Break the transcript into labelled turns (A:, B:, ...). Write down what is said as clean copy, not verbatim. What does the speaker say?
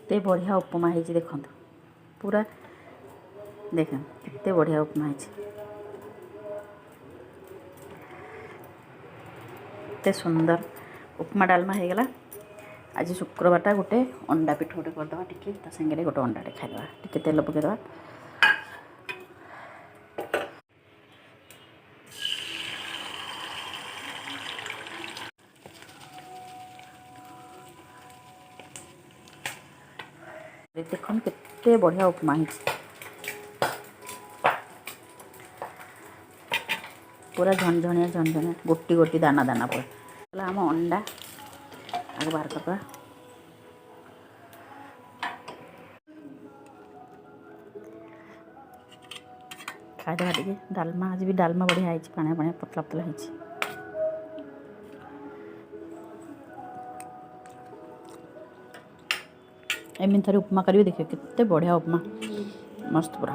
A: केते बढ़िया उपमा है देखो पूरा देख केते बढ़िया उपमा है केते सुंदर उपमा डालमा हो गला। आज शुक्रवारटा गोटे अंडा पिठ गोटे करदे टिके सागे गोटे अंडा खाईदे टिके तेल पकईदे देखन केते बढ़िया उपमा है पूरा झणझणिया गोटी गोटी दाना दाना पूरा आम अंडा आगे बाहर करवा खाईदे टे डालमा आज भी डालमा बढ़िया है पानिया पानिया पतला पतला है एमती थे उपमा करी देखिए केते बढ़िया उपमा मस्त पूरा।